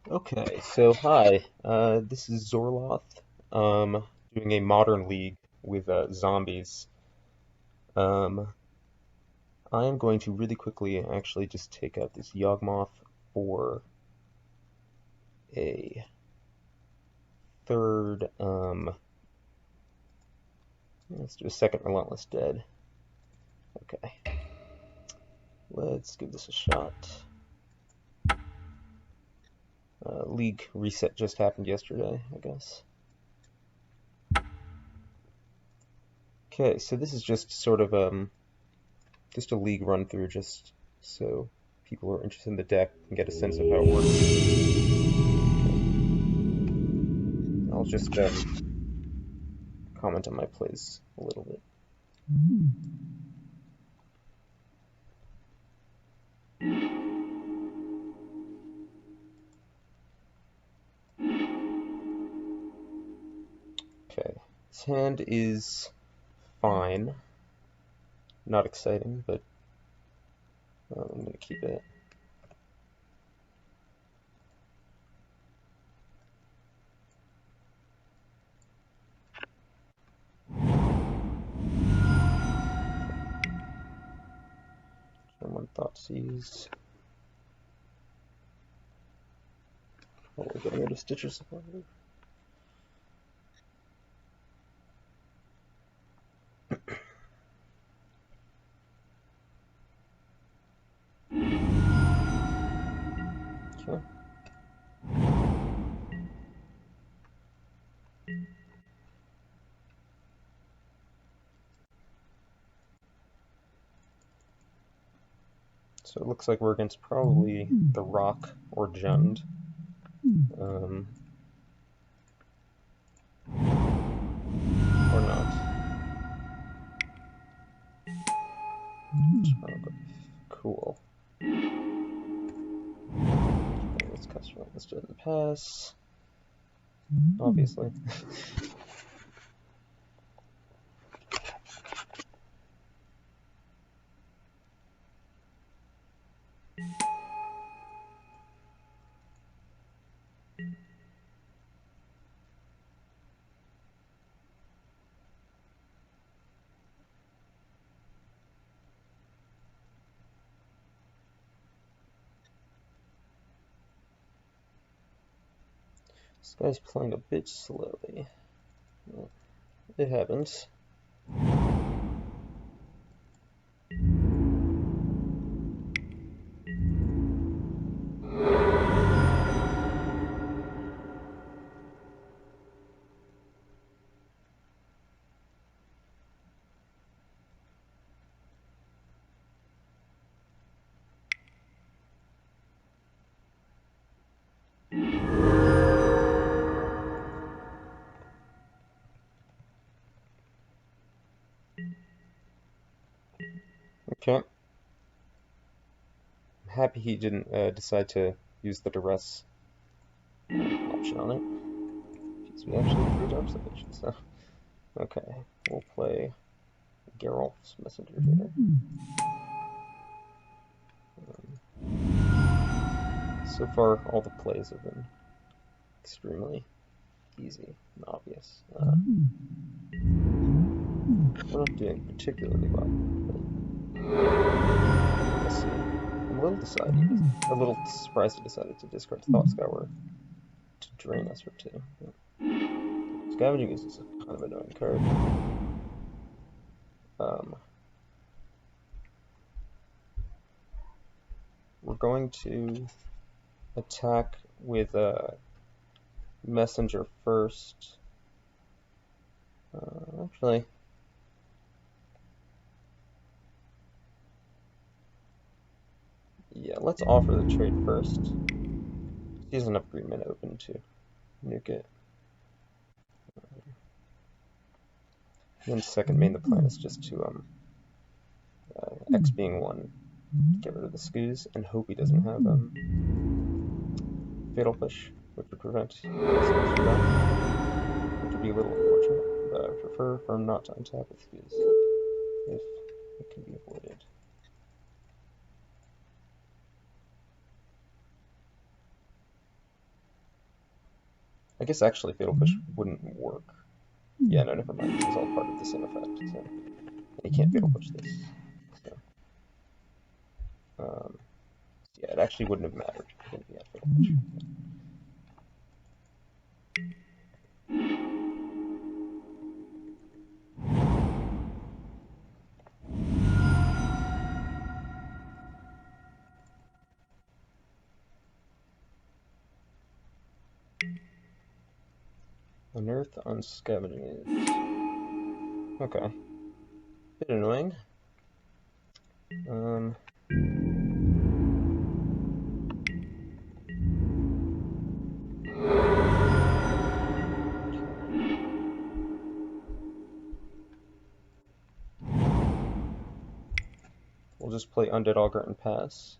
Okay, so hi, this is Zorloth, doing a modern league with zombies. Um, I am going to really quickly actually just take out this Yawgmoth for a third, let's do a second Relentless Dead. Okay, let's give this a shot. League reset just happened yesterday, I guess. Okay, so this is just sort of, just a league run through just so people who are interested in the deck can get a sense of how it works. I'll just comment on my plays a little bit. Okay, this hand is fine. Not exciting, but I'm going to keep it. Someone Thoughtseize. Probably getting rid of Stitcher Supply. Okay. So it looks like we're against probably the Rock or Jund. Or not. Cool. Okay, let's cast Relentless Dead and pass. Obviously. This guy's playing a bit slowly. It happens. Okay. I'm happy he didn't decide to use the duress option on it. Because we actually drew Dark Sage, so. Okay, we'll play Geralt's Messenger here. So far, all the plays have been extremely easy and obvious. We're not doing particularly well, but we'll see. I'm a little surprised he decided to discard Thought Scour to drain us for 2. Scavenging is a kind of annoying card. We're going to attack with a Messenger first. Actually, yeah, let's offer the trade first. He has enough green mana open to nuke it. And then second main, the plan is just to X being 1, get rid of the Scoos, and hope he doesn't have Fatal Push, which would prevent that, which would be a little unfortunate, but I would prefer for him not to untap with Scoos, if it can be avoided. I guess actually Fatal Push wouldn't work. Yeah, no, never mind. It was all part of the same effect, so he can't Fatal Push this. So, um, yeah, it actually wouldn't have mattered if he had Fatal Push. Unearth on Scavenging Ooze. Okay. Bit annoying. We'll just play Undead Augur and pass.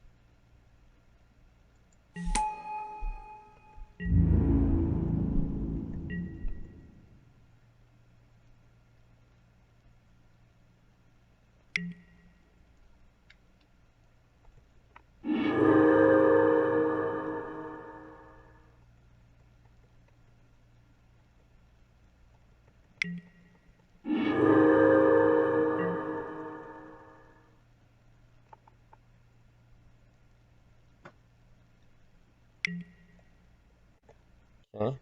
Okay.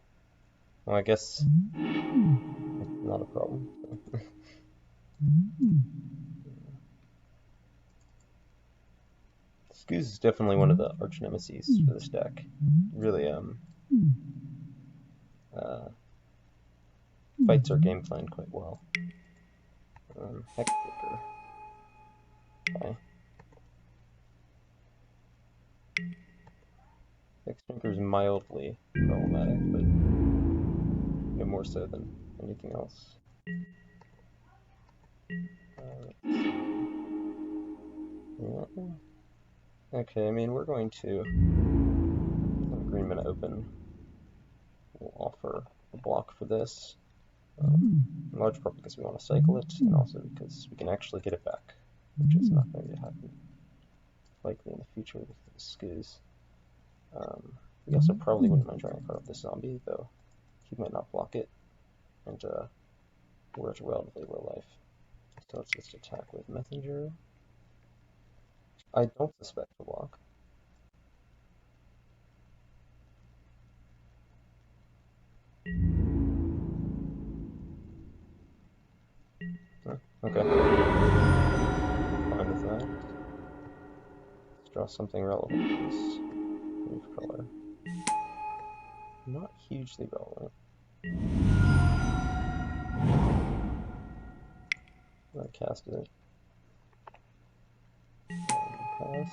Well, I guess that's not a problem. Scooz is definitely one of the arch nemesis for this deck. Really, fights our game plan quite well. Hexbreaker. Okay. Hexbreaker is mildly problematic, but no more so than anything else. Yeah. Okay, I mean, we're going to keep an agreement open. We'll offer a block for this. In large part because we want to cycle it, and also because we can actually get it back, which is not going to happen likely in the future with the Scooz. We also probably wouldn't mind drawing a card of this zombie, though he might not block it, and we're at relatively low life. So let's just attack with Messenger. I don't suspect the block. Oh, okay. Fine with that. Let's draw something relevant, please. Leaf color. Not hugely relevant. I casted it. Pass.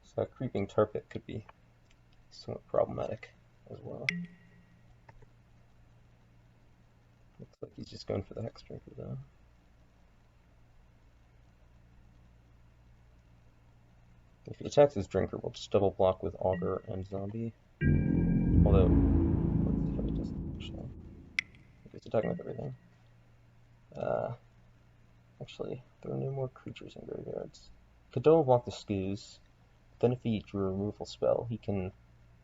So that creeping tar pit could be somewhat problematic as well. Looks like he's just going for the Hexbreaker though. If he attacks his Drinker, we'll just double block with Augur and Zombie. Although, let's see how he does it actually. If he's attacking with everything. Actually, there are no more creatures in graveyards. Could double block the Scooz. Then if he drew a removal spell, he can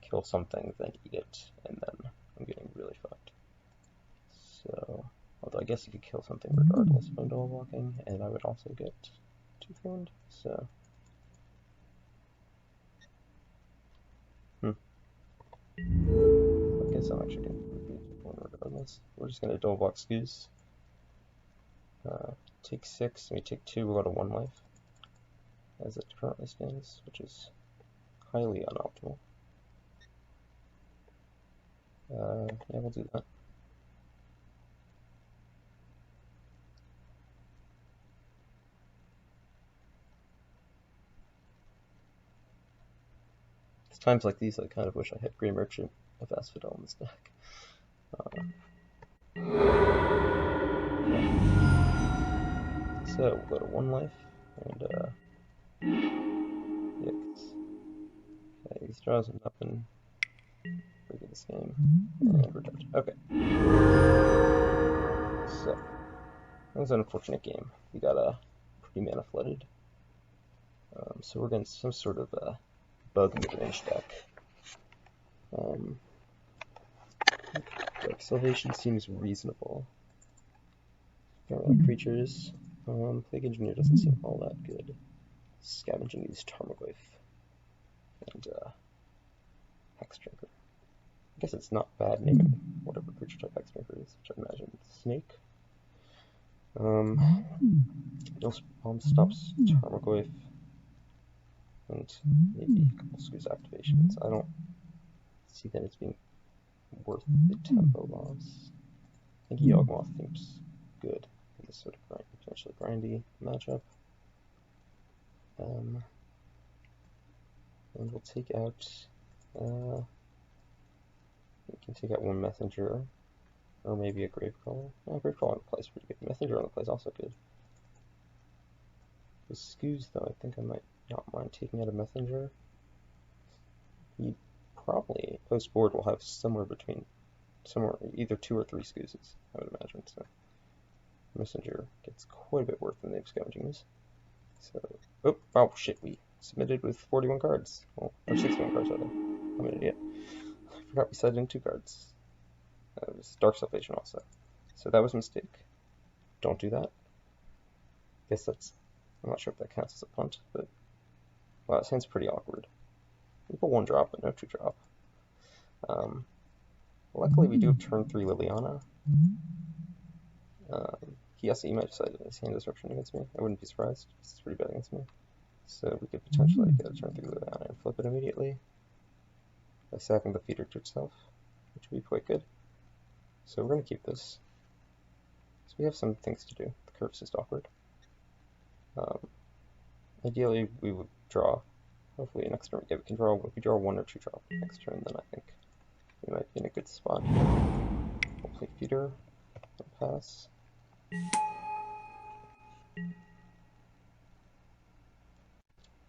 kill something, then eat it, and then I'm getting really fucked. So, although I guess he could kill something regardless of double blocking, and I would also get two-thorned, so... I guess I'm actually going to be two-thorn regardless. We're just going to double block Scooz. Take 6, and we take 2, we'll go to 1 life, as it currently stands, which is highly unoptimal. Yeah, we'll do that. It's times like these I kind of wish I had Grey Merchant of Asphodel in this deck. So we'll go to 1 life, and yikes. Okay, these draws nothing. Pretty good this game. And we're dead. Okay. So, that was an unfortunate game. We got a pretty mana flooded. So we're getting some sort of a bug mid-range deck. Like Salvation seems reasonable. Like creatures. Plague Engineer doesn't seem all that good. Scavenging use Tarmogoyf. And Hexdrinker. I guess it's not bad naming whatever creature type Hexdrinker is, which I imagine is Snake. No Bomb stops Tarmogoyf. And maybe a couple Squeeze activations. I don't see that as being worth the tempo loss. I think Yawgmoth seems good in this sort of potentially grindy matchup. And we'll take out, we can take out one Messenger, or maybe a Gravecrawler. Yeah, Gravecrawler on the play is pretty good. Messenger on the play is also good. With Scoos, though, I think I might not mind taking out a Messenger. He probably, post-board, will have somewhere either 2 or 3 Scoozes, I would imagine, so Messenger gets quite a bit worse than the Scavenging is. So, oh shit, we submitted with 41 cards. Well, or 61 cards, rather. I'm an idiot. I forgot we sided in 2 cards. It was Dark Salvation also. So that was a mistake. Don't do that. Guess that's, I'm not sure if that counts as a punt, but, wow, it sounds pretty awkward. We put 1 drop, but no 2 drop. Luckily, we do have turn 3 Liliana. He might decide his hand disruption against me. I wouldn't be surprised. It's pretty bad against me. So we could potentially get a turn 3 Liliana and flip it immediately by sacking the feeder to itself, which would be quite good. So we're going to keep this. So we have some things to do. The curve's just awkward. Ideally, we would draw, hopefully next turn, yeah, we can draw, if we draw 1 or 2 drop next turn, then I think we might be in a good spot here. We'll play feeder, and pass.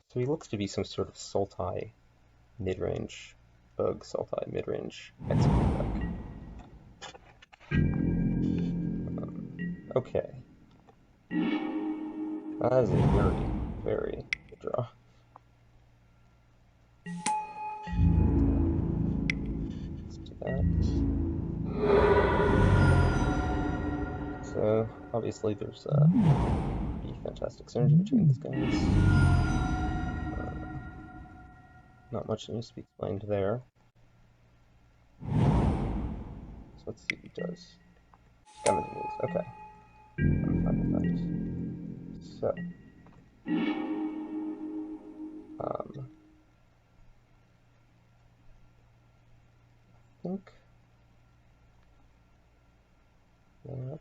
So he looks to be some sort of Sultai mid-range, bug Sultai mid-range expert deck. Okay. That is a very, very good draw. Let's do that. So, obviously there's a pretty fantastic synergy between these guys. Not much needs to be explained there. So let's see what he does. Scavenging moves, okay. I'm fine with that. So, I think that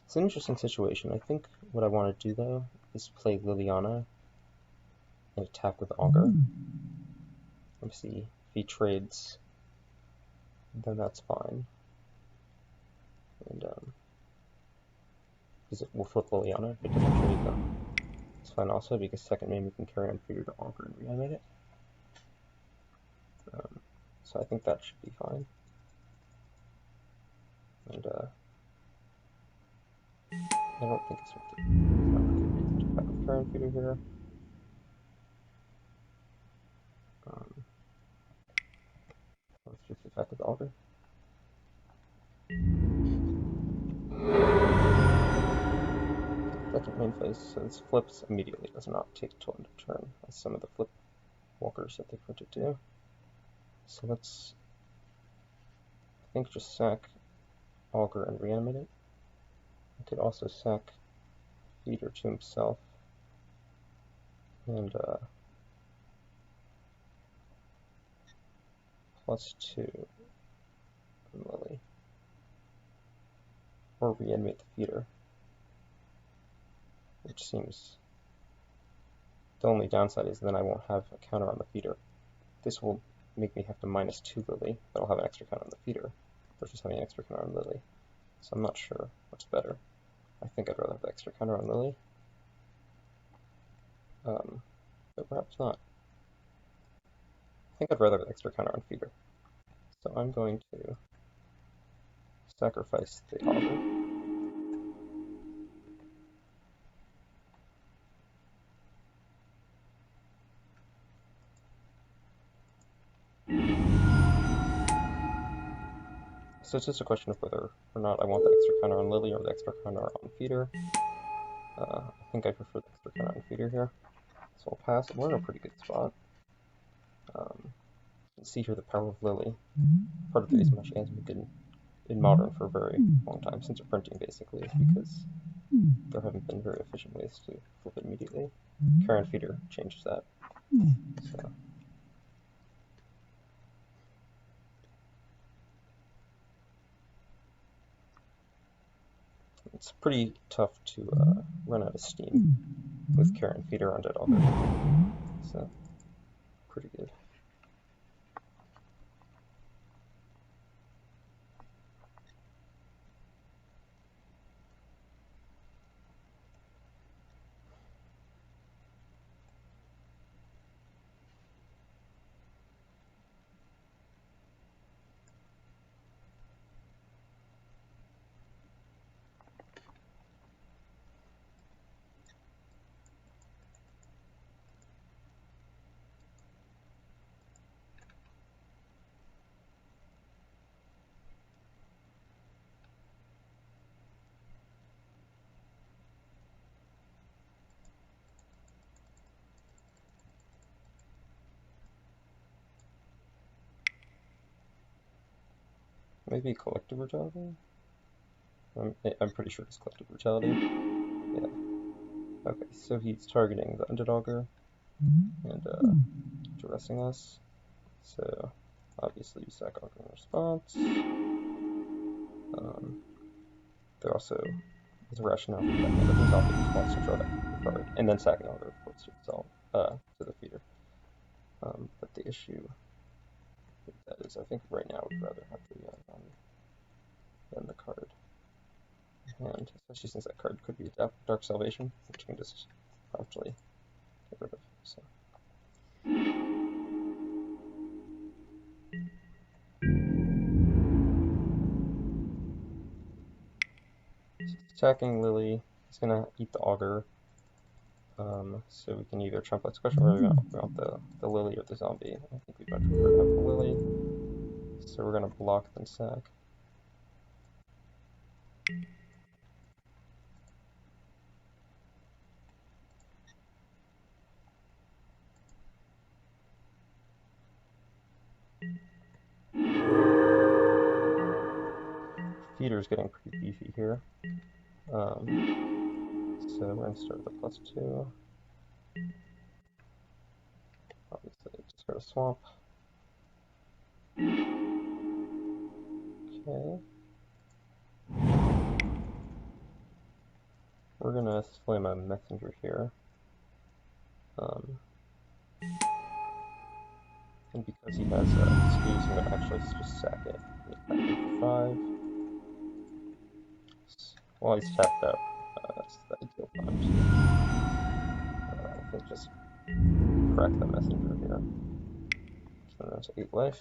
it's an interesting situation. I think what I want to do though is play Liliana and attack with Augur. Let's see if he trades, then that's fine. And we'll flip Liliana if it doesn't trade them. It's fine also because second main we can carry on feeder to Augur and reanimate it. So I think that should be fine. And I don't think it's worth it. It's not really a reason to back with carry on feeder here. Let's just attack with Augur. Second main phase, so this flips immediately, does not take till end of turn, as some of the flip walkers that they printed do. So let's, I think, just sack Augur and reanimate it. I could also sack feeder to himself and +2 from Lily. Or reanimate the feeder, which seems, the only downside is then I won't have a counter on the feeder. This will make me have to -2 Lily, but I'll have an extra counter on the feeder versus having an extra counter on Lily. So I'm not sure what's better. I think I'd rather have the extra counter on Lily. But perhaps not. I think I'd rather have the extra counter on Feeder. So I'm going to sacrifice the Augur. So it's just a question of whether or not I want the extra counter on Lily or the extra counter on Feeder. I think I prefer the extra counter on Feeder here. So I'll pass. We're in a pretty good spot. You can see here the power of Lily. Part of the reason why she hasn't been good in Modern for a very long time, since printing basically, is because there haven't been very efficient ways to flip it immediately. Karen Feeder changes that. So. It's pretty tough to run out of steam with Karen Feeder on Dead Augur. So, pretty good. Maybe Collective Brutality? I'm pretty sure it's Collective Brutality. Yeah. Okay, so he's targeting the Undead Augur and duressing us. So, obviously, you sack Augur in response. There also is a rationale for that, but there's also a response to draw that card, and then sacking Augur, of course, to the Feeder. But the issue with that is, I think right now we'd rather have the than the card. And especially since that card could be Dark Salvation, which we can just promptly get rid of. So. Attacking Lily, he's gonna eat the Augur. So we can either trump. Let's question whether we want the Lily or the zombie. I think we'd much prefer to have the Lily. So we're gonna block then sack. Feeder's getting pretty beefy here. So we're going to start with a +2. Obviously, just go to swamp. Okay. We're going to slam a messenger here. And because he has skews, I'm going to actually just sack it. For 5. While he's tapped out, that's the ideal time to I think just crack the messenger here. So that's 8 life.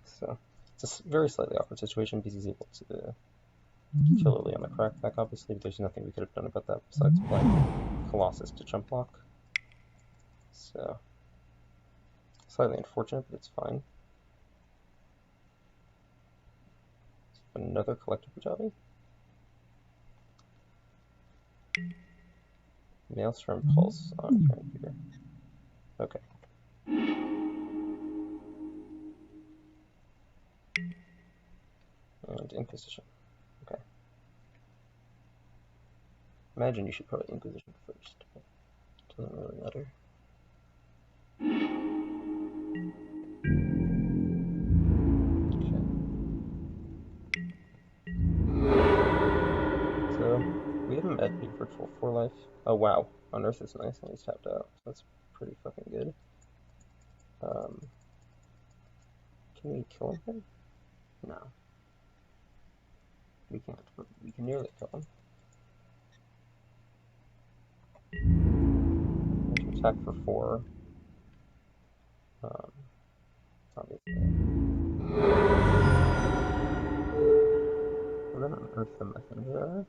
So it's a very slightly awkward situation because he's able to kill Lily on the crackback. Obviously, there's nothing we could have done about that besides playing Colossus to chump block. So slightly unfortunate, but it's fine. Another Collective Brutality. Maelstrom Pulse on Karen Feeder. Okay. And Inquisition. Okay. Imagine you should probably Inquisition first, but it doesn't really matter. We have him at a virtual 4 life. Oh wow, Unearth is nice and he's tapped out. So that's pretty fucking good. Can we kill him here? No. We can't, but we can nearly kill him. I'm going to attack for 4. Obviously. We're going to unearth the messenger.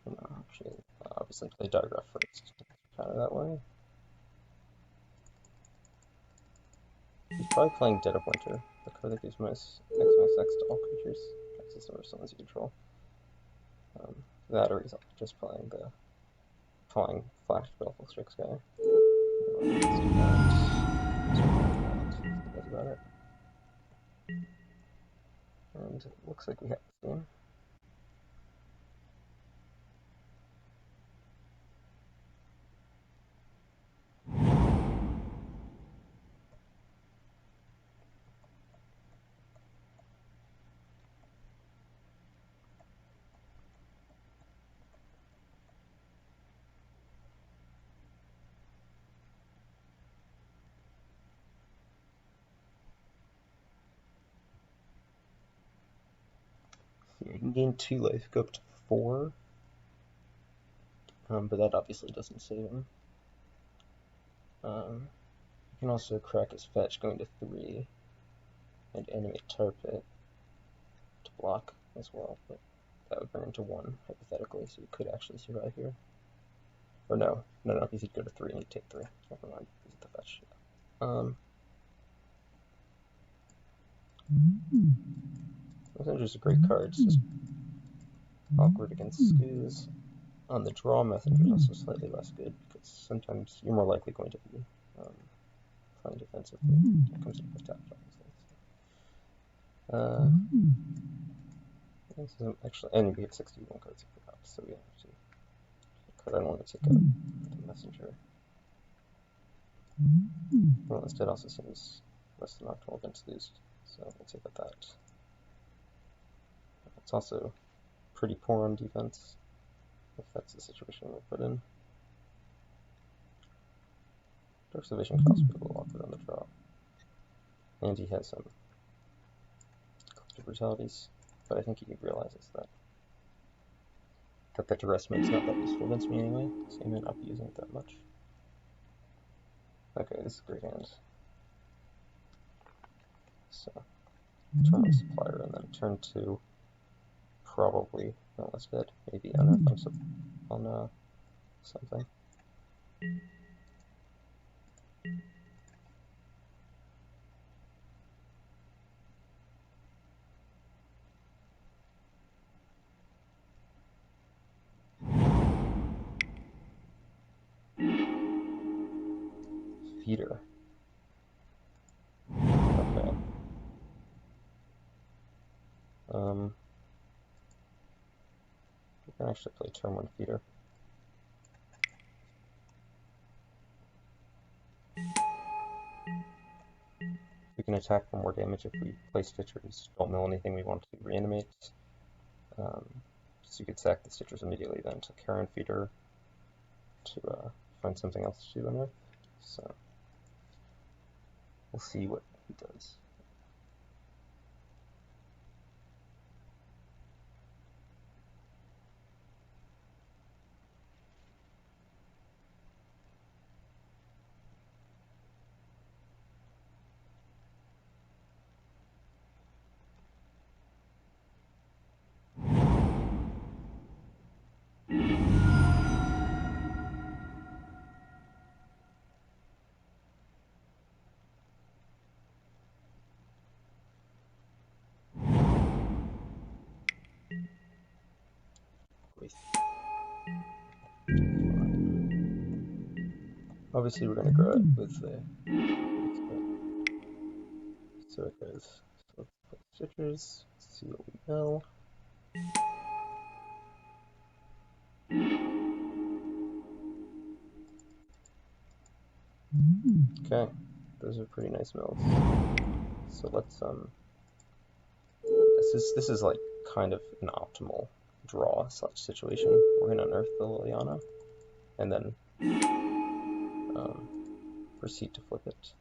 No, actually, obviously play diagraph first to counter that way. He's probably playing Dead of Winter, the card that gives X to all creatures. Access number of summons you control. That, or he's just playing the Flash Baleful Strix guy. Let's do that. That's about it. And it looks like we have this game. Yeah, you can gain 2 life, go up to 4. But that obviously doesn't save him. You can also crack his fetch going to 3 and animate Tar Pit to block as well, but that would bring him to 1 hypothetically, so you could actually survive here. Or no, because he'd go to 3 and he'd take 3. Never mind, he's at the fetch. Messenger's a great card, it's just awkward against Skoos. On the draw, Messenger is also slightly less good, because sometimes you're more likely going to be playing defensively. It comes with tap, obviously. This is actually, and we have 61 cards, I forgot, so we have to. The card I want to take out the Messenger. Well, instead also seems less than optimal against these, so we'll take out that. It's also pretty poor on defense, if that's the situation we're put in. Dark Salvation costs me a little awkward on the draw. And he has some collective brutalities, but I think he realizes that the duress mode's not that useful against me anyway, so he might not be using it that much. Okay, this is a great hand. So, turn on Supplier, and then turn 2, probably, no, that's dead, maybe unearth on something. Feeder. Okay. We can actually play turn 1 Feeder. We can attack for more damage if we play Stitchers, don't mill anything we want to reanimate. So you could sack the Stitchers immediately, then to Karen Feeder to find something else to unearth. So we'll see what he does. Obviously, we're going to grow it with the. So it goes. So let's put Stitchers, see what we know. Okay, those are pretty nice mills. So let's this is like kind of an optimal draw / situation. We're gonna unearth the Liliana, and then proceed to flip it.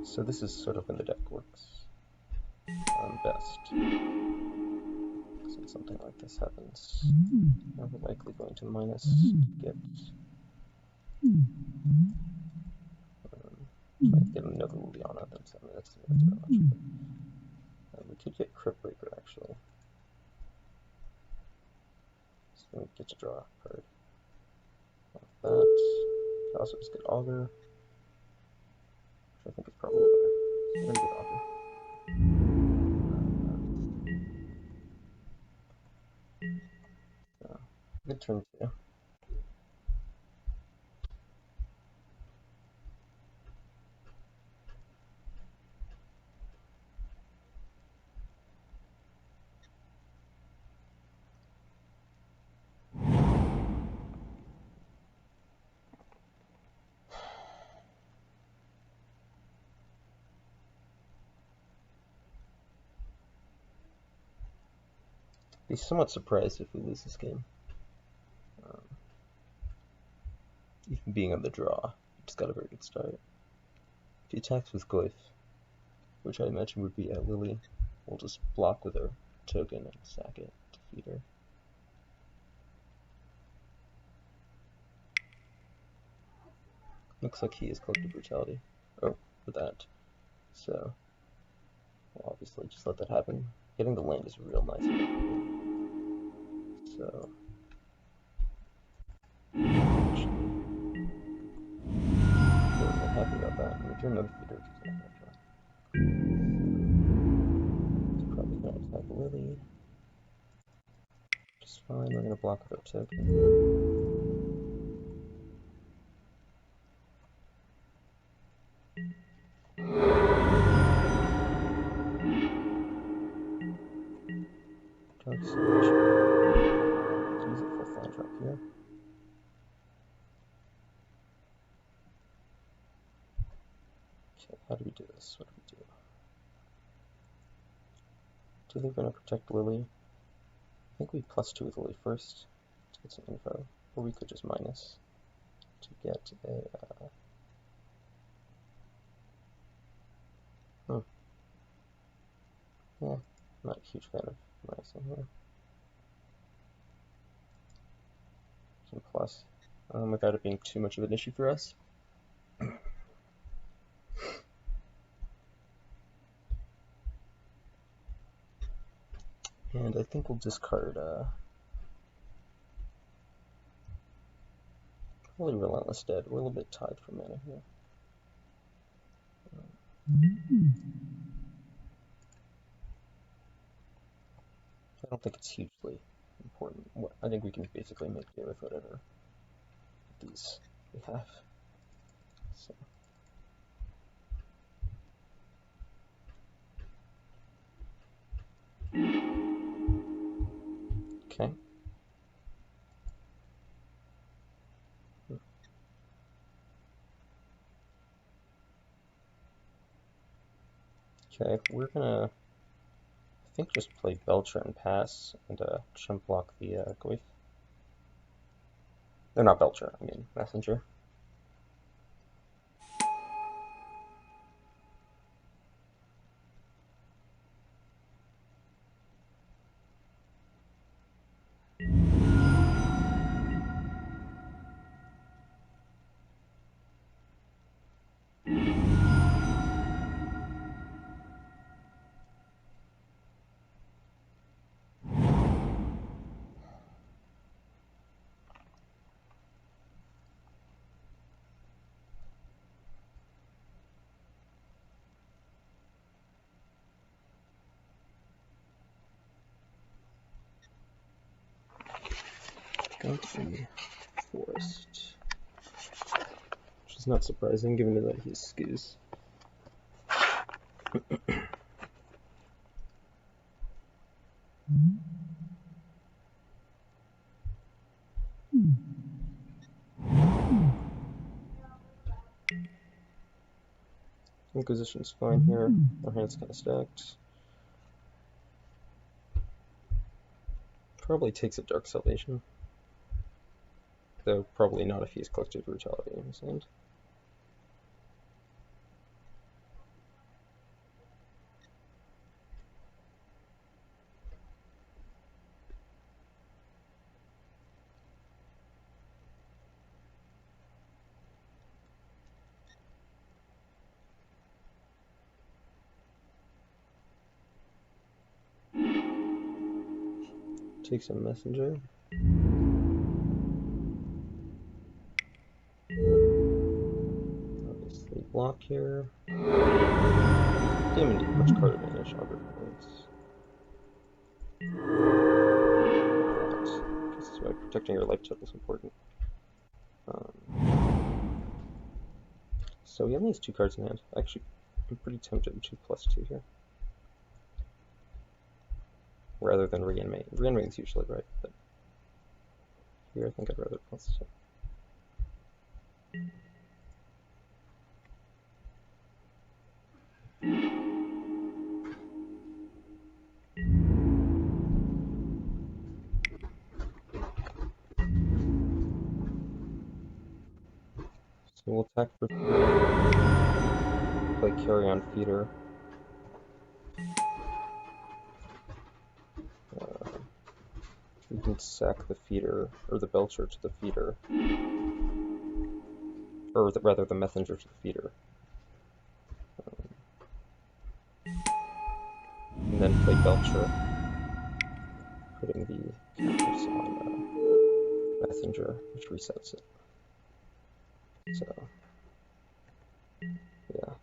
So this is sort of when the deck works best. When something like this happens, now we're likely going to minus to get try to get another Liliana. That's not much. We could get Crypt Breaker actually. So then we get to draw a card. Like that. Could also just get Augur, which I think is probably better. So we're gonna get Augur. Good turn two. Be somewhat surprised if we lose this game. Even being on the draw, just got a very good start. If he attacks with Glyph, which I imagine would be at Lily, we'll just block with our token and sack it, defeat her. Looks like he is Collective Brutality. Oh, for that. So, we'll obviously just let that happen. Getting the land is real nice. So, actually, I'm happy about that. I'm return another feeder because I'm not gonna try. He's probably gonna attack Lily. Just fine. We're gonna block with our token. Dark Sage. Let's use it for land drop here. Okay, how do we do this? What do we do? Do they going to protect Lily? I think we +2 with Lily first to get some info, or we could just minus to get a. Yeah, not a huge fan of minusing here. Some plus, without it being too much of an issue for us. And I think we'll discard probably Relentless Dead. We're a little bit tied for mana here. I don't think it's hugely important. I think we can basically make do with whatever these we have. So. Okay. Okay, we're gonna, I think, just play Belcher and pass and chump block the Glyph. They're not Belcher, I mean Messenger. Going to Forest, which is not surprising given that he's skews. Inquisition's fine here. Our hand's kind of stacked. Probably takes a Dark Salvation. Though probably not if he's collected Brutality in his hand. Takes a Messenger. Obviously block here. Demon Deep, much card advantage, Augur points. This is why protecting your life total is important. So he only has 2 cards in hand. Actually, I'm pretty tempted to +2 here. Rather than reanimate. Reanimate is usually right, but here I think I'd rather +2. So we'll attack for 3, play Carry on Feeder. We can sack the feeder, or the Belcher to the feeder. Or rather, the Messenger to the feeder. And then play Belcher, putting the counters on Messenger, which resets it. So, yeah.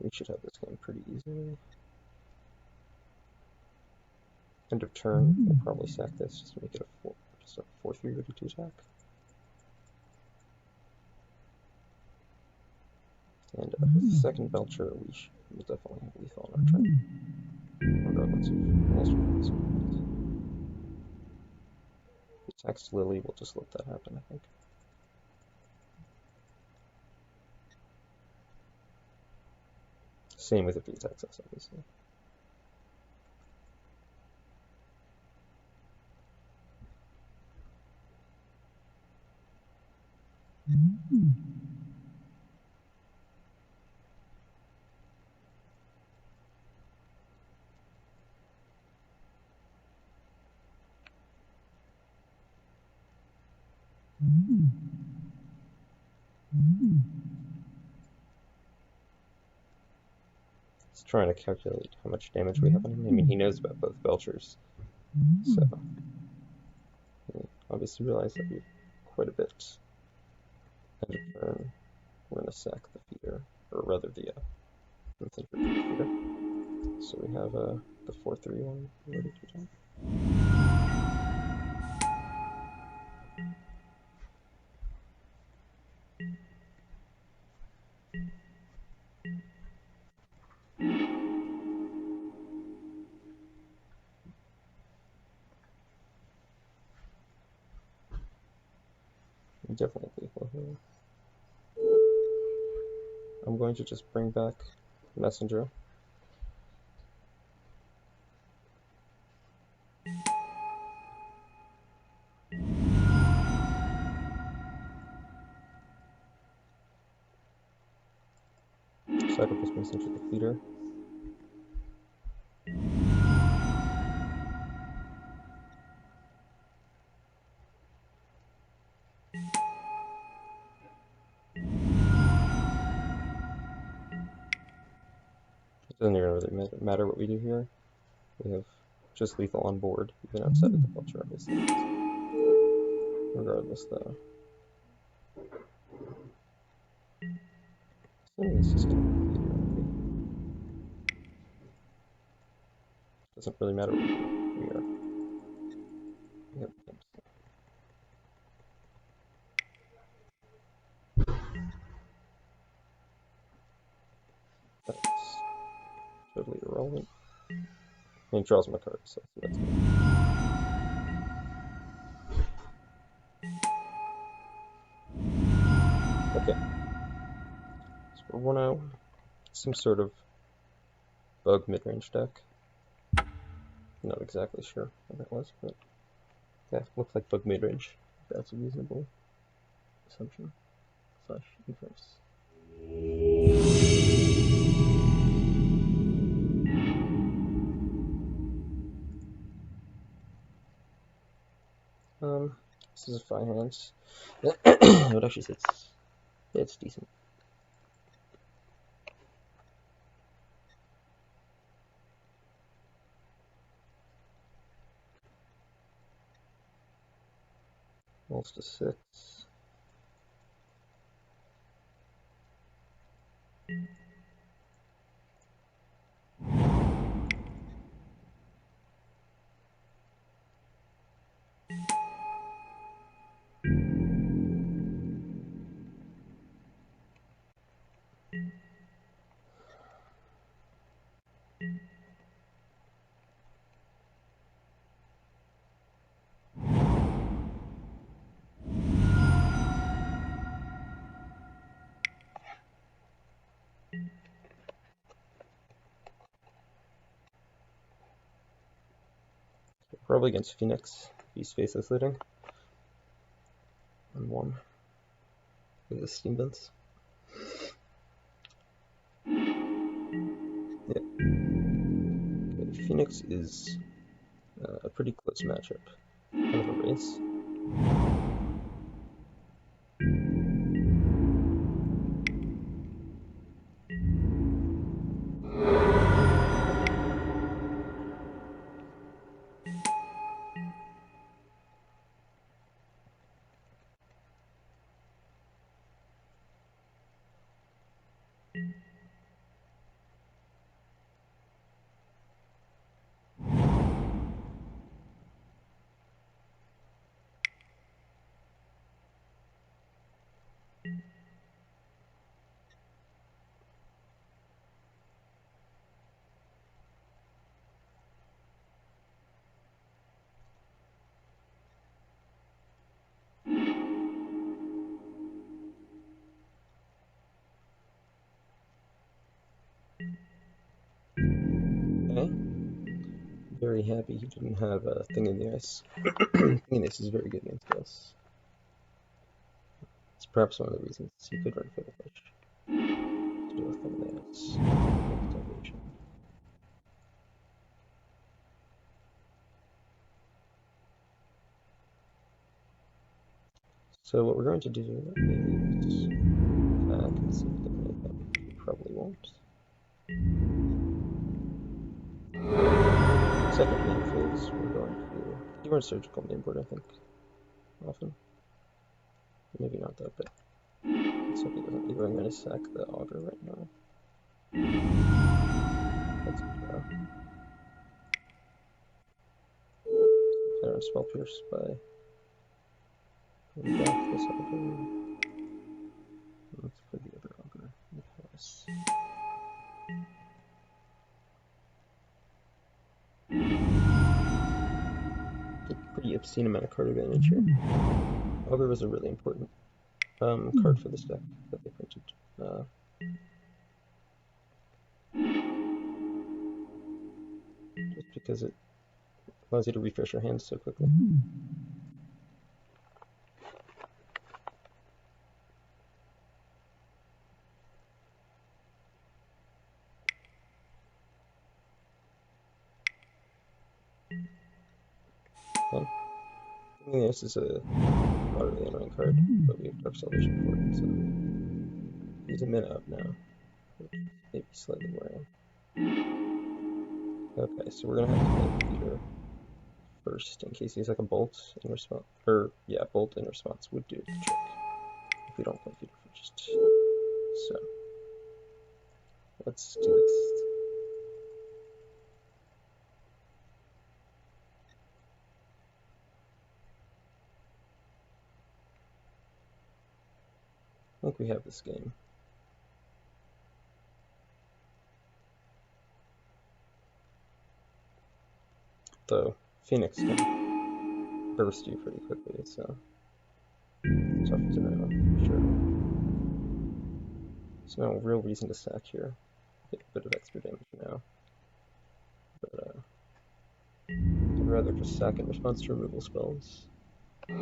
We should have this game pretty easily. End of turn, we'll probably sack this just to make it a 4/3 ready to attack. And with the second Belcher, we'll definitely have lethal on our turn, regardless of most points. If he attacks Lily, we'll just let that happen, I think. Same with if he attacks us, obviously. He's trying to calculate how much damage we have on him. I mean, he knows about both Belchers, so he obviously realized that we have quite a bit. End of turn, we're going to sack the feeder, or rather the Messenger feeder. So we have the 4/3 one ready to attack. Definitely lethal here. I'm going to just bring back Messenger. Sacrifice Messenger to the feeder. It doesn't even really matter what we do here. We have just lethal on board, even outside of the Belcher, obviously. Regardless, though. Assuming this is going to be feeder already. Doesn't really matter what we do. We have pimps. That's totally irrelevant. I mean, it draws my card, so that's good. Okay. So we're 1-0. Some sort of bug mid-range deck. Not exactly sure what that was, but yeah, looked like bug mid-range. that's a reasonable assumption slash inference. This is a fine hand. I would actually say it's decent. Rolls to 6. Probably against Phoenix. He's faceless leading. And 1 with the steam vents. Yeah. Okay, Phoenix is a pretty close matchup. Kind of a race. Okay. Very happy he didn't have a thing in the ice. Thing in the ice is very good against us. It's perhaps one of the reasons he could run Fatal Push. To do a thing in the ice. Starvation. So what we're going to do is attack and see if it does anything. We probably won't. Second main phase, we're going to do our surgical main board, I think, often. Maybe not though, but let's hope he doesn't. Either I'm going to sack the auger right now. That's a draw. Clear and spell pierce by pulling back this auger. Let's put the other auger in the palace. Pretty obscene amount of card advantage here. Augur was a really important card for this deck that they printed. Just because it allows you to refresh your hands so quickly. Okay. This is a moderately annoying card, but we have Dark Salvation for it, so he's a min up now, which maybe slightly worrying. Okay, so we're gonna have to play Peter first in case he's like a bolt in response, or yeah, bolt in response would do the trick if we don't play Peter first. So let's do this. I think we have this game. Though Phoenix can burst you pretty quickly, so it's tough to know for sure. There's no real reason to sack here. Get a bit of extra damage now. But I'd rather just sack in response to removal spells. And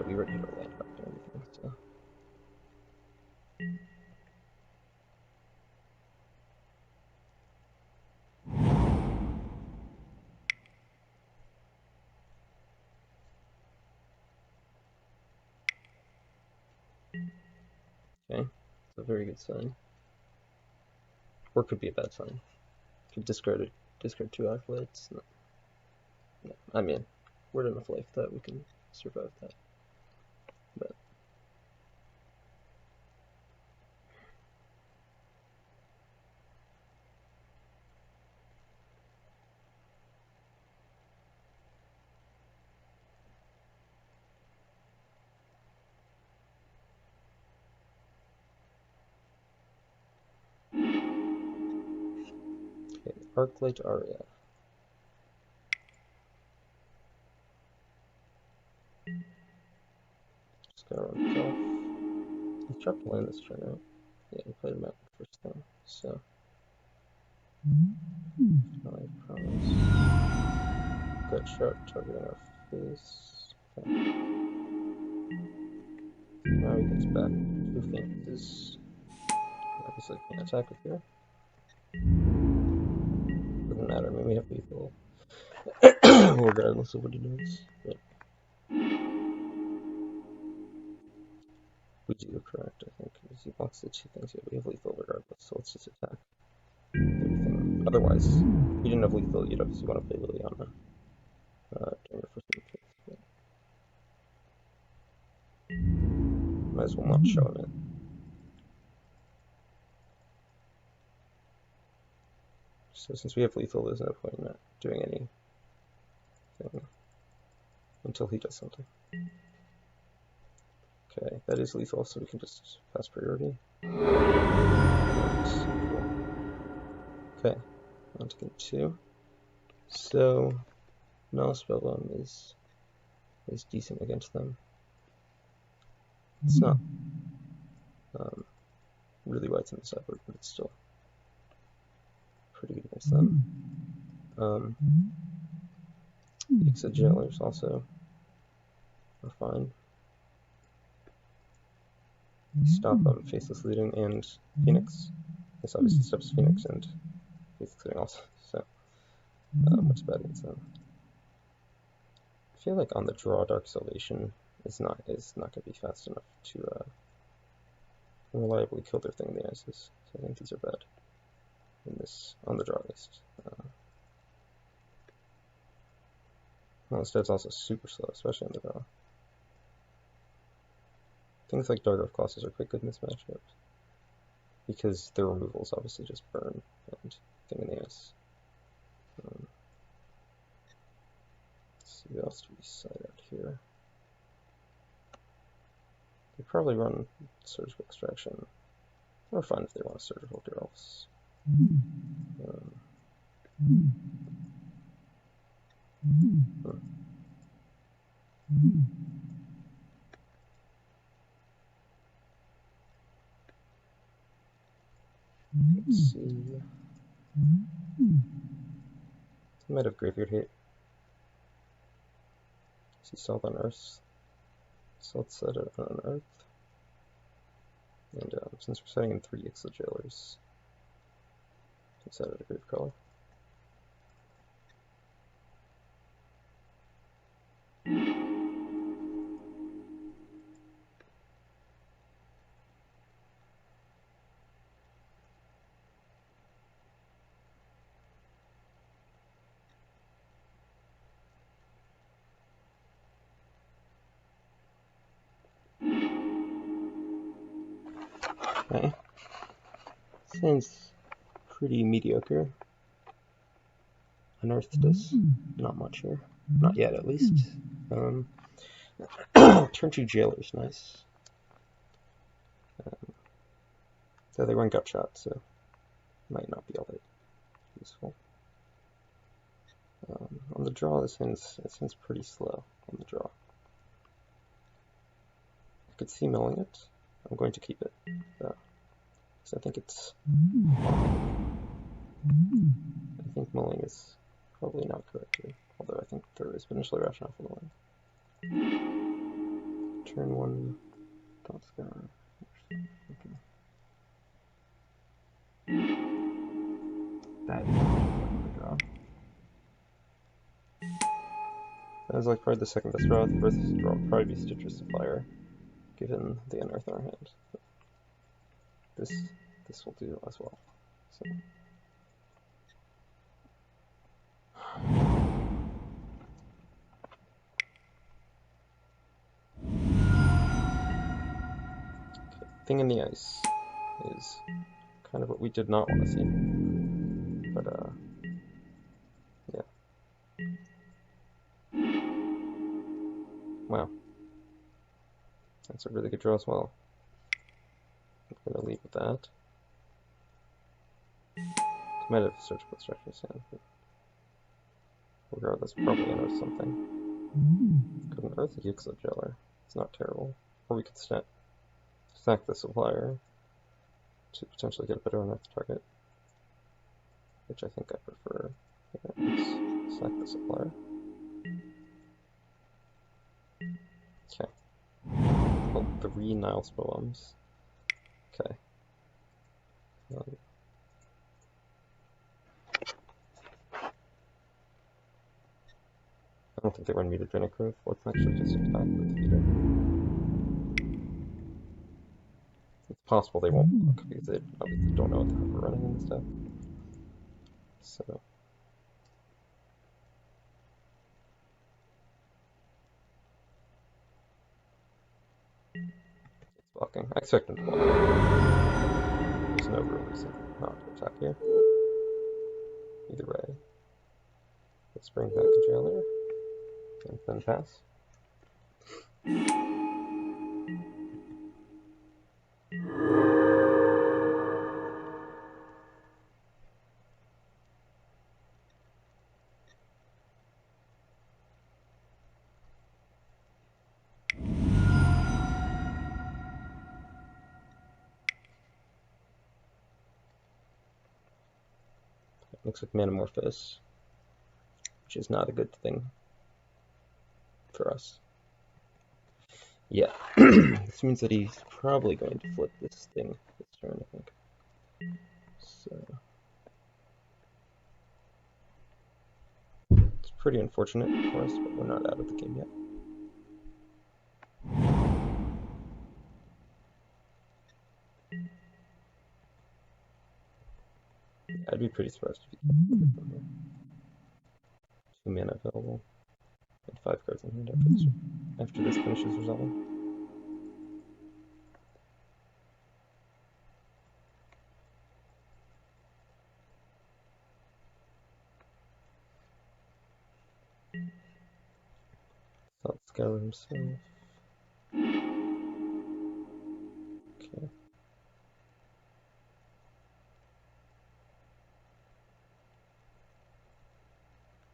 we already hit our land drop and everything, so. Okay, it's a very good sign. Or could be a bad sign. Could discard 2 acolytes. No. No. I mean, we're enough life that we can survive that. But okay, Arclight Aria. Just gotta run himself. He dropped a land this turn, right? Yeah, he played him out first thing, so. I promise. Good shot targeting our face. Okay. Now he gets back 2 phoenixes. Obviously can't attack with here. Doesn't matter, I mean we have lethal. Regardless of what he does. But we do correct, I think, because he blocks the 2 things. Yeah, we have lethal regardless, so let's just attack everything. Otherwise, if you didn't have lethal, you'd obviously want to play Liliana during your first move. Might as well not show him it. So since we have lethal, there's no point in not doing anything until he does something. Okay, that is lethal, so we can just pass priority. Cool. Okay, on to game 2. So, Null Spellbomb is decent against them. It's not really why it's in the sideboard, but it's still pretty good against them. The Exit Jailers also are fine. Stop Faceless Leading and Phoenix. This obviously stops Phoenix and Faceless Leading also, so what's bad against them? I feel like on the draw, Dark Salvation is not going to be fast enough to reliably kill their thing in the Isis. So I think these are bad in this on the draw list. Well, instead it's also super slow, especially on the draw. Things like Dark Colossus are quite good in this matchup because their removals obviously just burn and thing in the ice. Let's see what else do we side out here. They probably run Surgical Extraction. Or fine if they want a Surgical Durals. Let's see. They might have Graveyard Hate. See Salt on Earth. So let's set it on Earth. And since we're setting in 3 Exit Jailers, let's set it a Grave Crawler. Okay. Seems pretty mediocre. Unearthed us. Not much here. Not yet, at least. Turn 2 Jailers, nice. So they run Gut Shot, so might not be all that useful. On the draw, it seems pretty slow on the draw. I could see milling it. I'm going to keep it, though, because I think it's... I think milling is probably not correct here. although I think there is potentially rationale for the win. Turn 1 Thought Scour. Okay. That is fucking good draw. That was like probably the second best draw. The first draw would probably be Stitcher's Supplier, given the Unearth in our hand. This will do as well. So. Thing in the Ice is kind of what we did not want to see. But, yeah. Wow. That's a really good draw as well. I'm going to leave with that. Might have Surgical Structures, yeah. But regardless, probably unearth something. Could unearth a Euclid Jailer. It's not terrible. Or we could stack the Supplier to potentially get a better unearth target, which I think I prefer. Yeah, let's sack the Supplier. Okay. Well, 3 Niles Poems. Okay. I don't think they run Mutagenic Growth. Let's actually just attack with Feeder. It's possible they won't block because they obviously don't know what the heck we're running in this deck. So. It's blocking. I expect them to block. There's no real reason not to attack here. Either way. Let's bring back a Jailer. And then pass. Looks like Manamorphous, which is not a good thing for us. Yeah, this means that he's probably going to flip this thing this turn, I think. So it's pretty unfortunate for us, but we're not out of the game yet. I'd be pretty surprised if he flip it from here. 2 mana available, and 5 cards in hand after this finishes resolving. Thought Scour himself. Okay.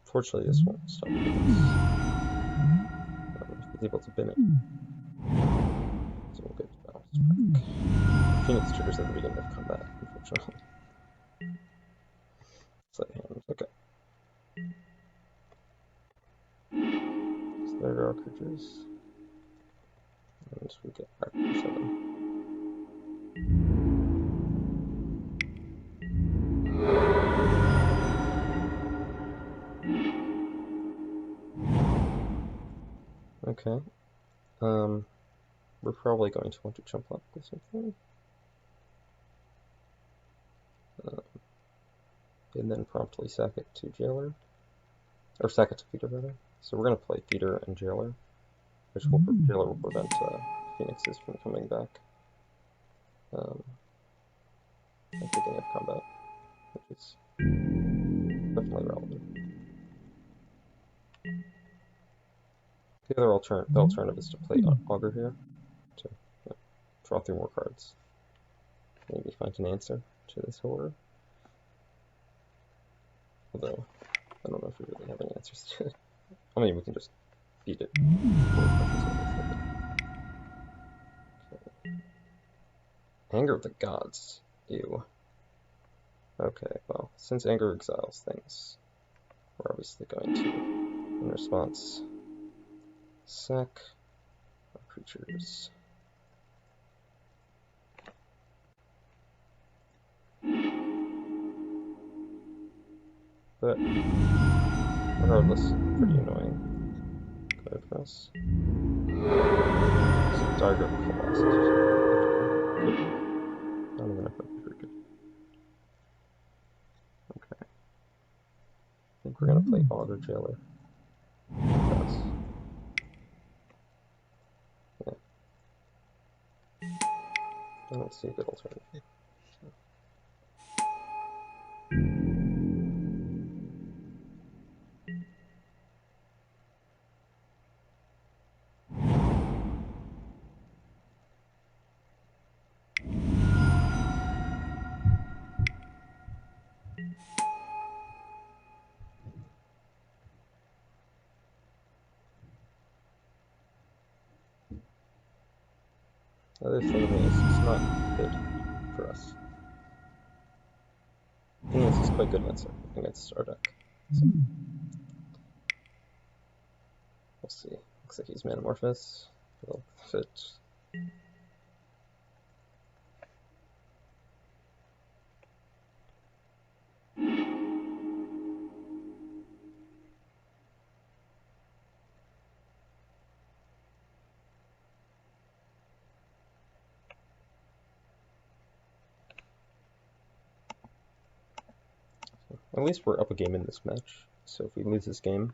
Fortunately, this won't stop us. If he's able to bin it, so we'll get bounced back. Phoenix triggers at the beginning of combat, unfortunately. Sleight hand, okay. So there are our creatures. And we get back to 7. Okay. We're probably going to want to jump up with something. And then promptly sack it to Jailer. Or sack it to Feeder, rather. So we're going to play Feeder and Jailer, which Jailer will prevent Phoenixes from coming back at the beginning of combat, which is definitely relevant. The other alternative is to play Augur here, to draw 3 more cards. Maybe find an answer to this horror. Although, I don't know if we really have any answers to it. I mean, we can just beat it. Okay. Anger of the Gods. Ew. Okay, well, since Anger exiles things, we're obviously going to In response, sack our creatures. But regardless, pretty annoying card for us. So Diagram Collapse. I don't even know if that'd be very good. Okay. I think we're gonna play Auto Jailer. Yes. Yeah. I don't see a good alternative. The other thing is, it's not good for us. I think this is quite good against our deck. So, we'll see. Looks like he's Manamorphous. It'll fit. At least we're up a game in this match. So if we lose this game,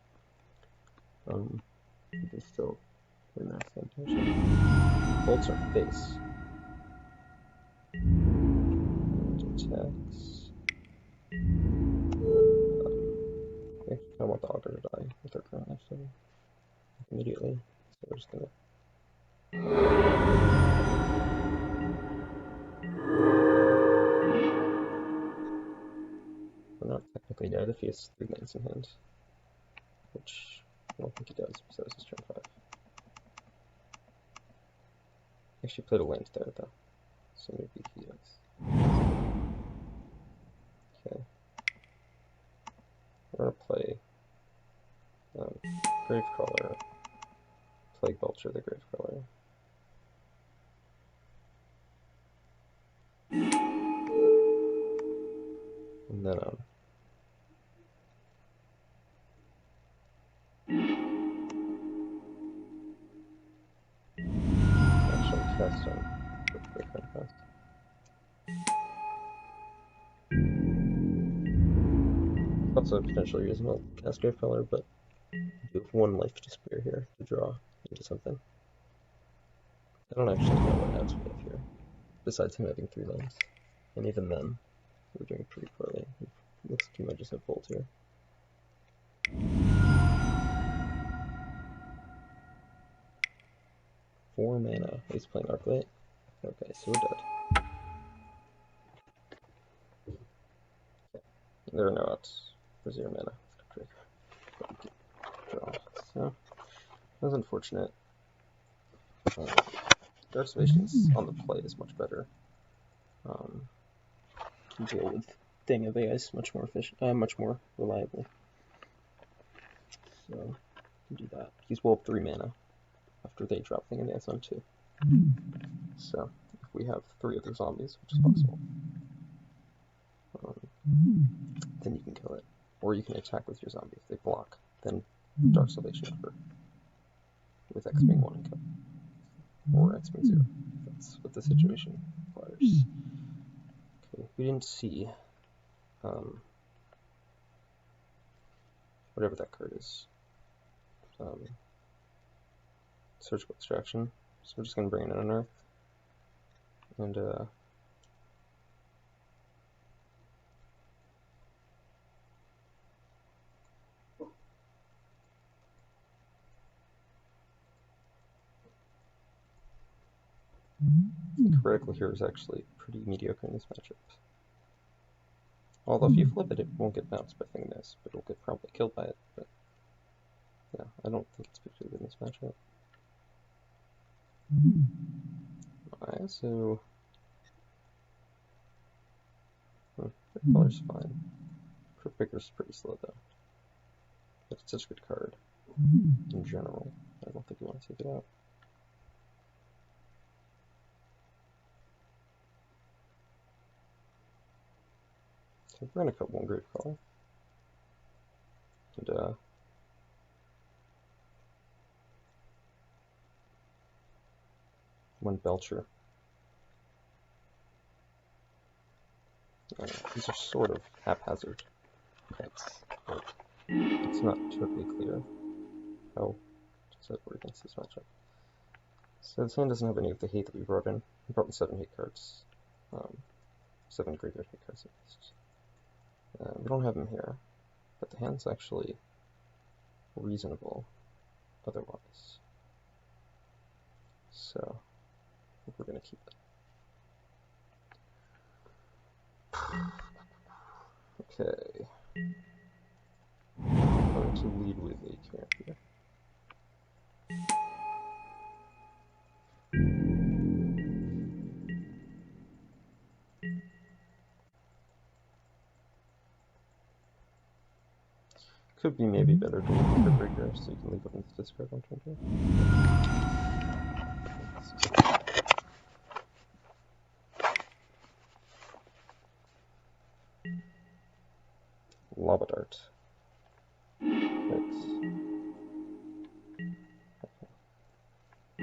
we can still win that same. Bolts our face. Attacks. I want the Augur to die with our current activity immediately. So we're just gonna. We're not technically dead if he has 3 lands in hand, which I don't think he does because that was his turn 5. He actually played a land there though, so maybe he does. Okay. We're gonna play Gravecrawler, Plague Vulture the Gravecrawler. And then actually cast Quick Cast. Also potentially reasonable cast Gravecrawler, but you have 1 life to spare here to draw into something. I don't actually know what outs we have here, besides him having 3 lands. And even then, we're doing pretty poorly. It looks like he might just have Bolt here. Four mana. He's playing Arclight. Okay, so we're dead. There are no outs for 0 mana. Draw. So, that was unfortunate. Dark Salvations on the play is much better. Can deal with Thing of Ice much more much more reliably. So, can do that. He's will up 3 mana after they drop Thing of Ice on 2. So, if we have 3 other zombies, which is possible, then you can kill it. Or you can attack with your zombie. If they block, then Dark Salvation with X being 1 and kill. Or X being 0. That's what the situation requires. Okay, we didn't see whatever that card is. Surgical Extraction. So we're just going to bring in an Unearth. And critical here is actually pretty mediocre in this matchup. Although if you flip it, it won't get bounced by Thing of Ice, but it'll get probably killed by it. But yeah, I don't think it's particularly good in this matchup. Alright, so Color's fine. Crypt Picker's pretty slow though. But it's such a good card. in general. I don't think you want to take it out. So we're going to cut one great call. And one Belcher. These are sort of haphazard cuts, but it's not totally clear how to work against this matchup. So this hand doesn't have any of the hate that we brought in. We brought in 7 hate cards. 7 graveyard hate cards at least. We don't have them here, but the hand's actually reasonable otherwise. So we're going to keep it. Okay. I'm going to lead with a camp here. Could be maybe better to leave the breaker so you can leave it in the discard on turn 2. Lobadart. Thanks. I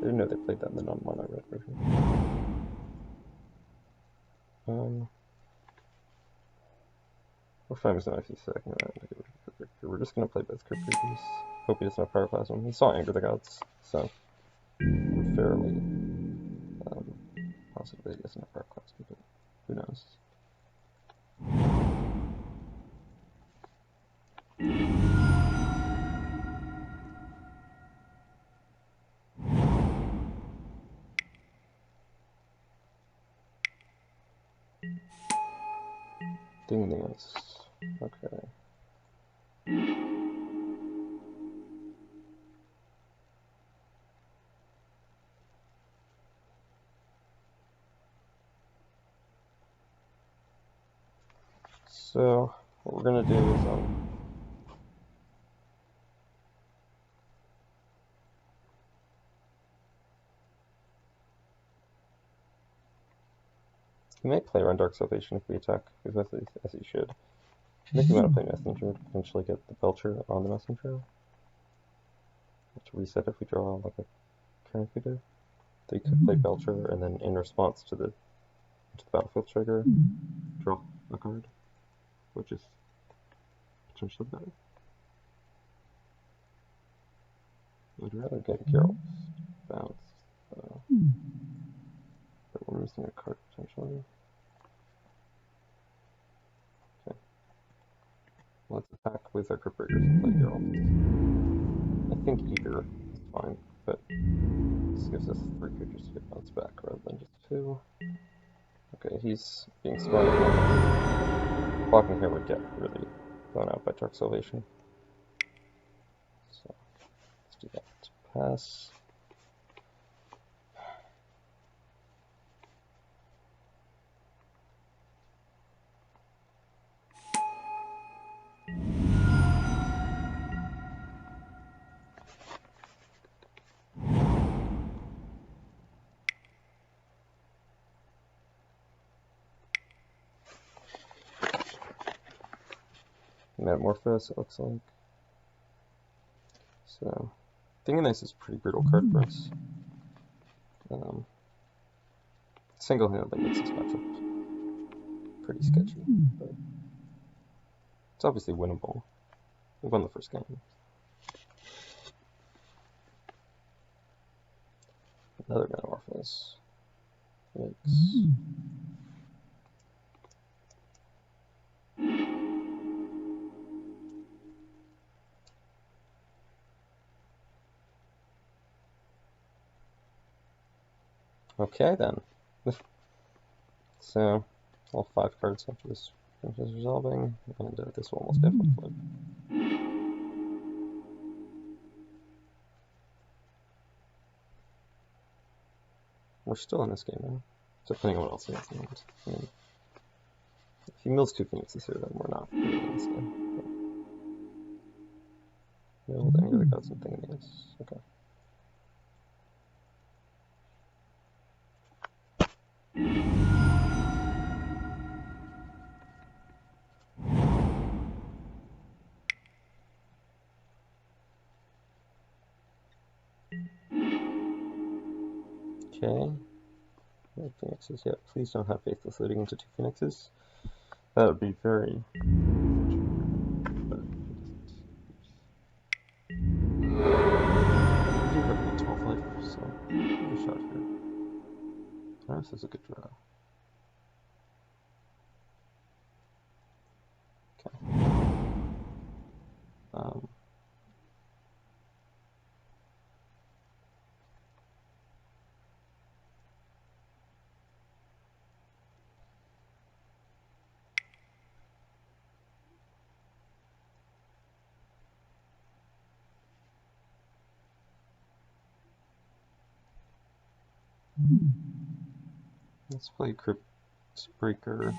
didn't know they played that in the non-mono red version. We're fine with an IC second round. We're just gonna play both Caprices. Hope he doesn't have Pyroclasm. He saw Anger the Gods, so I'm fairly positive that he doesn't have Pyroclasm, but who knows? Dingus. Okay. So what we're gonna do is he might play around Dark Salvation if we attack, as he should. I think we want to play Messenger, potentially get the Belcher on the Messenger. To reset if we draw like a current we do. So you could play Belcher and then in response to the battlefield trigger, draw a card, which is potentially better. I'd rather get Geralt's bounce, but we're missing a card potentially. Okay. Let's attack with our Crypt Breakers and play Geralt. I think either is fine, but this gives us 3 creatures to get bounce back rather than just 2. Okay, he's being smart. Blocking here would get really blown out by Dark Salvation. So let's do that. Pass. Metamorphose, it looks like. So, Dingus is a pretty brutal card for us. Single-handedly makes this matchup pretty sketchy, but it's obviously winnable. We won the first game. Another Metamorphose. Yikes. Okay then. So, all 5 cards after this finishes resolving, and this will almost definitely flip. We're still in this game now, depending on what else he has in hand. I mean, if he mills 2 Phoenixes here, then we're not really in this game. No, then you got something in this. Okay. Okay. No phoenixes yet. Please don't have Faithless leading into 2 phoenixes. That would be very unfortunate. But I do have a 12 life, so give a shot here. This is a good draw. Okay. Let's play Crypt Breaker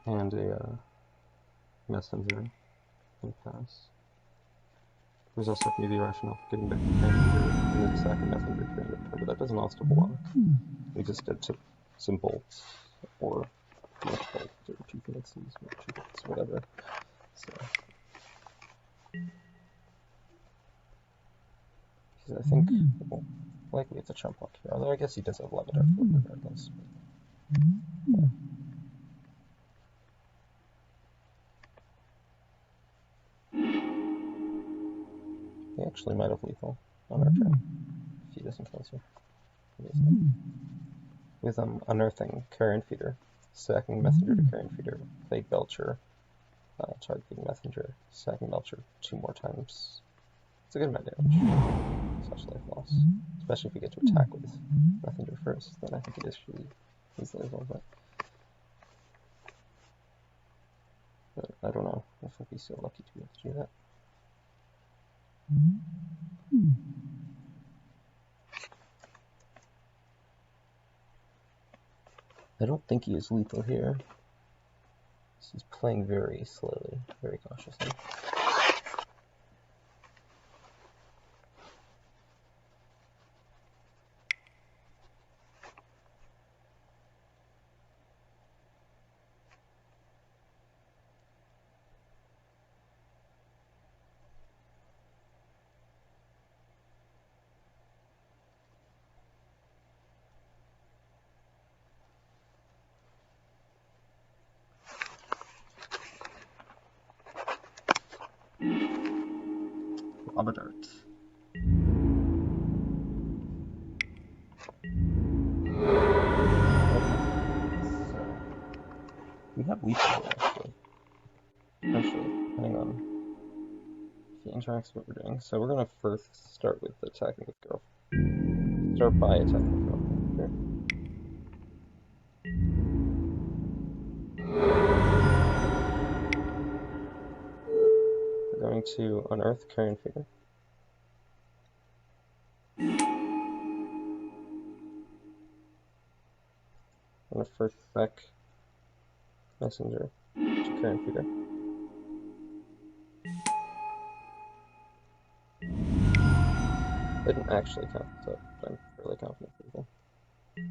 and a Messenger and pass. There's also maybe a rationale for getting back to Messenger and then sacking Messenger to end up, but that doesn't also block. We just get to some bolts or multiple bolts or 2 phoenixes or 2 bolts, whatever. So, because I think well, likely it's a chump block here, although I guess he does have Levitar for regardless. Yeah. He actually might have lethal on our turn if he doesn't kill us here. With unearthing Carrion Feeder, sacking Messenger to Carrion Feeder, Plague Belcher, targeting Messenger, sacking Belcher 2 more times. It's a good amount of damage, such life loss. Especially if we get to attack with Messenger first, then I think it is really easily lethal, but I don't know if we'll be so lucky to be able to do that. I don't think he is lethal here. He's playing very slowly, very cautiously. Lava Dart. We have lethal here, actually. Potentially, depending on if he interacts with what we're doing. So we're going to first start with attacking with Girlfriend. Start by attacking with Girlfriend, sure. We're going to unearth Carrion Feeder. I'm going to first sack Messenger to Carrion Feeder. I didn't actually count this up, but I'm fairly confident we will.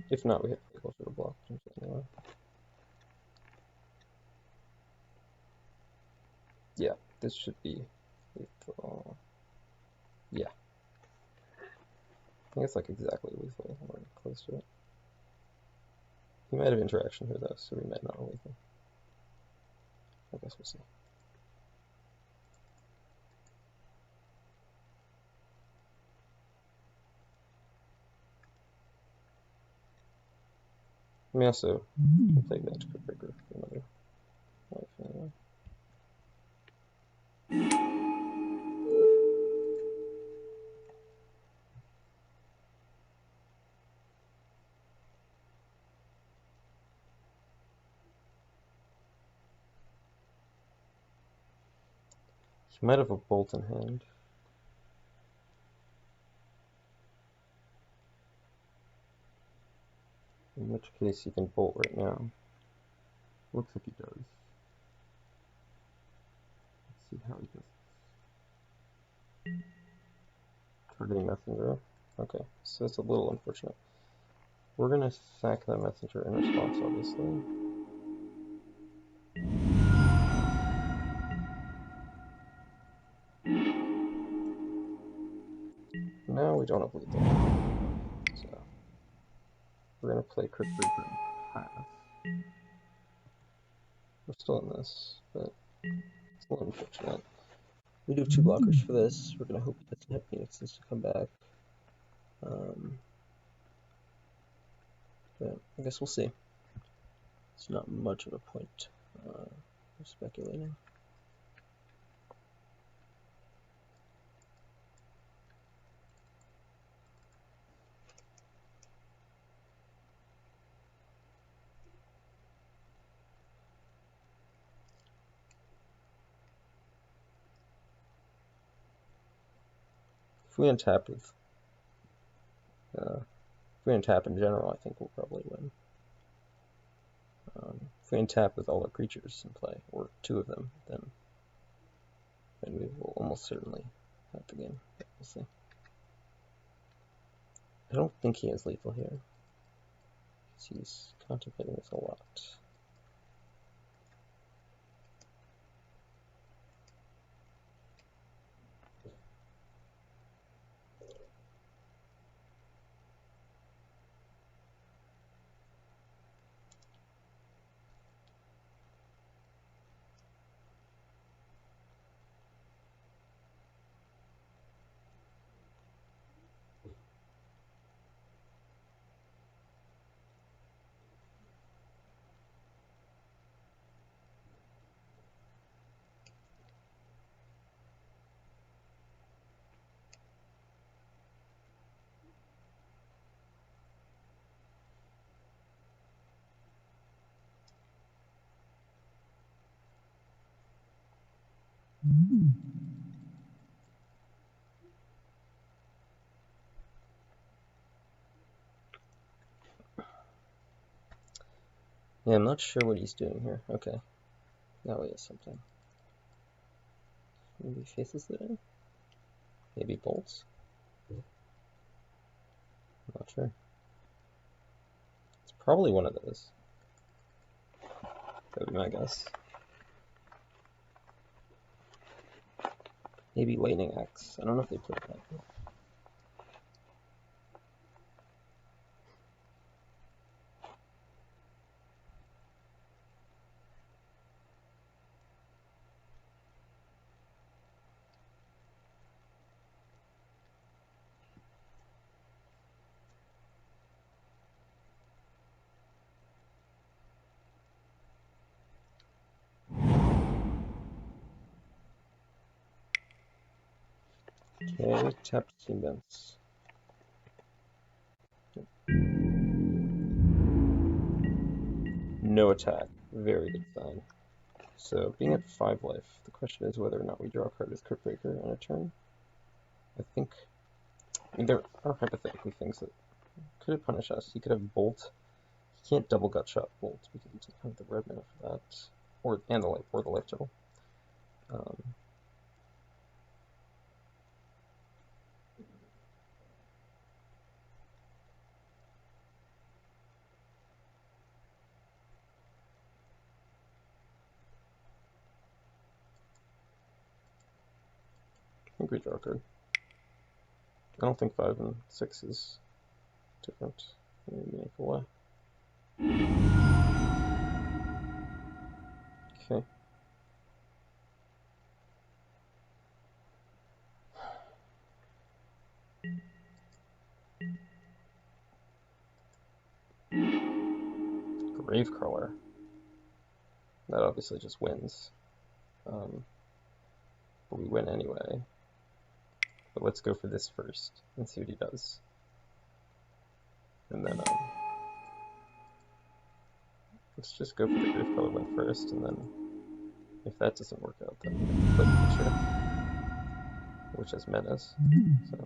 If not, we have to be closer to block potentially anyway. Yeah, this should be lethal. Yeah. I think it's like exactly lethal or close to it. He might have interaction here though, so we might not have lethal. I guess we'll see. I mean, also can play Advantage Crypt Breaker for another life anyway. He might have a bolt in hand. In which case he can bolt right now. Looks like he does. Let's see how he does this. Targeting messenger. Okay, so it's a little unfortunate. We're gonna sack that messenger in response, obviously. Now we don't have lethal. So we're gonna play Crypt Reaper and pass. We're still in this, but it's a little unfortunate. We do have 2 blockers for this. We're gonna hope he doesn't have Phoenixes to come back. But I guess we'll see. It's not much of a point speculating. If we untap with, if we untap in general, I think we'll probably win. If we untap with all our creatures in play, or 2 of them, then we will almost certainly have the game. We'll see. I don't think he has lethal here. He's contemplating this a lot. Yeah, I'm not sure what he's doing here. Okay. Now he has something. Maybe faces it in? Maybe bolts? I'm not sure. It's probably one of those. That would be my guess. Maybe Lightning Axe. I don't know if they played that. Okay, tap team vents. No attack. Very good sign. So, being at 5 life, the question is whether or not we draw a card with Crypt Breaker on a turn. I mean, there are hypothetically things that could punish us. He could have Bolt. He can't double gut shot Bolt because he doesn't have the red mana for that. And the life total. I think we draw a card. I don't think 5 and 6 is different in a meaningful way. Okay. Gravecrawler. That obviously just wins. But we win anyway. But let's go for this first and see what he does. And then, let's just go for the Gravecrawler one first, and then if that doesn't work out, then we have to play the picture, which has menace. So,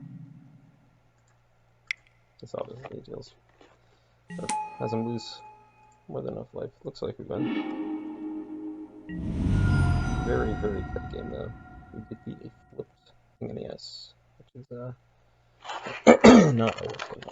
this obviously deals. But has him lose more than enough life. Looks like we win. Very, very tight game though. We did beat a flipped NES, which is not a working